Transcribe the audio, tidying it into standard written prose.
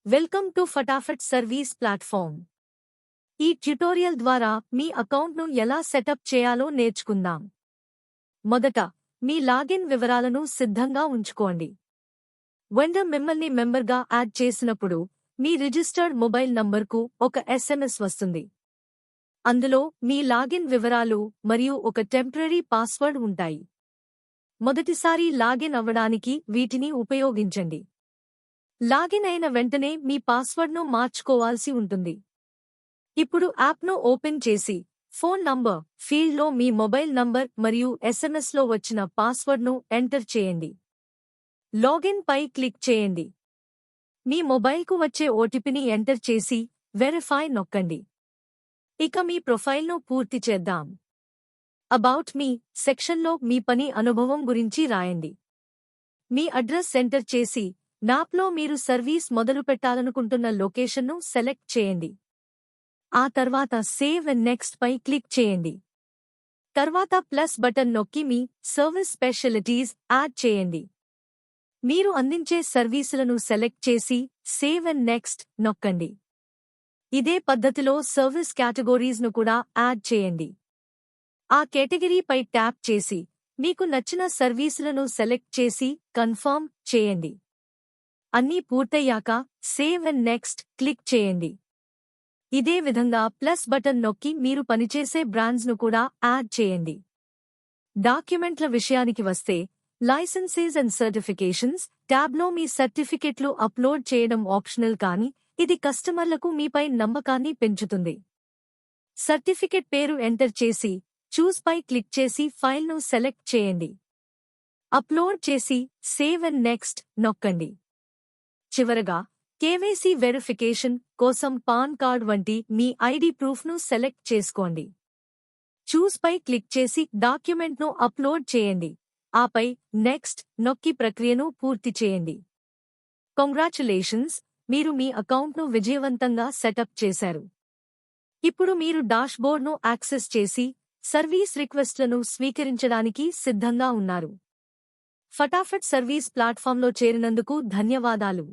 Welcome to Fatafat service platform. ఈ tutorial ద్వారా మీ అకౌంట్ను ఎలా సెటప్ చేయాలో నేర్చుకుందాం. మొదట మీ లాగిన్ వివరాలను సిద్ధంగా ఉంచుకోండి. వెండర్ మిమ్మల్ని మెంబర్గా యాడ్ చేసినప్పుడు మీ రిజిస్టర్డ్ మొబైల్ నంబర్కు ఒక SMS వస్తుంది. అందులో మీ లాగిన్ వివరాలు మరియు ఒక టెంపరరీ పాస్వర్డ్ ఉంటాయి. మొదటిసారి లాగిన్ అవ్వడానికి వీటిని ఉపయోగించండి. లాగిన్ అయిన వెంటనే మీ పాస్వర్డ్ను మార్చుకోవాల్సి ఉంటుంది. ఇప్పుడు యాప్ను ఓపెన్ చేసి ఫోన్ నంబర్ ఫీల్డ్లో మీ మొబైల్ నంబర్ మరియు SMSలో వచ్చిన పాస్వర్డ్ను ఎంటర్ చేయండి. లాగిన్ పై క్లిక్ చేయండి. మీ మొబైల్కు వచ్చే ఓటీపీని ఎంటర్ చేసి వెరిఫై నొక్కండి. ఇక మీ ప్రొఫైల్ను పూర్తి చేద్దాం. అబౌట్ మీ సెక్షన్లో మీ పని అనుభవం గురించి రాయండి. మీ అడ్రస్ ఎంటర్ చేసి మ్యాప్లో మీరు సర్వీస్ మొదలుపెట్టాలనుకుంటున్న లొకేషన్ను సెలెక్ట్ చేయండి. ఆ తర్వాత సేవ్ అండ్ నెక్స్ట్ పై క్లిక్ చేయండి. తర్వాత ప్లస్ బటన్ నొక్కి మీ సర్వీస్ స్పెషాలిటీస్ యాడ్ చేయండి. మీరు అందించే సర్వీసులను సెలెక్ట్ చేసి సేవ్ అండ్ నెక్స్ట్ నొక్కండి. ఇదే పద్ధతిలో సర్వీస్ కేటగిరీస్ను కూడా యాడ్ చేయండి. ఆ కేటగిరీపై ట్యాప్ చేసి మీకు నచ్చిన సర్వీసులను సెలెక్ట్ చేసి కన్ఫర్మ్ చేయండి. అన్నీ పూర్తయ్యాక సేవ్ అండ్ నెక్స్ట్ క్లిక్ చేయండి. ఇదే విధంగా ప్లస్ బటన్ నొక్కి మీరు పనిచేసే బ్రాండ్స్ను కూడా యాడ్ చేయండి. డాక్యుమెంట్ల విషయానికి వస్తే లైసెన్సెస్ అండ్ సర్టిఫికేషన్స్ ట్యాబ్లో మీ సర్టిఫికెట్లు అప్లోడ్ చేయడం ఆప్షనల్, కానీ ఇది కస్టమర్లకు మీపై నమ్మకాన్ని పెంచుతుంది. సర్టిఫికెట్ పేరు ఎంటర్ చేసి చూస్ పై క్లిక్ చేసి ఫైల్ను సెలెక్ట్ చేయండి. అప్లోడ్ చేసి సేవ్ అండ్ నెక్స్ట్ నొక్కండి. చివరగా KYC వెరిఫికేషన్ కోసం పాన్ కార్డ్ వంటి మీ ఐడి ప్రూఫ్ను సెలెక్ట్ చేసుకోండి. చూస్ పై క్లిక్ చేసి డాక్యుమెంట్ను అప్లోడ్ చేయండి. ఆపై నెక్స్ట్ నొక్కి ప్రక్రియను పూర్తి చేయండి. కంగ్రాచులేషన్స్, మీరు మీ అకౌంట్ను విజయవంతంగా సెటప్ చేశారు. ఇప్పుడు మీరు డాష్బోర్డ్ను యాక్సెస్ చేసి సర్వీస్ రిక్వెస్ట్లను స్వీకరించడానికి సిద్ధంగా ఉన్నారు. ఫటాఫట్ సర్వీస్ ప్లాట్ఫామ్లో చేరినందుకు ధన్యవాదాలు.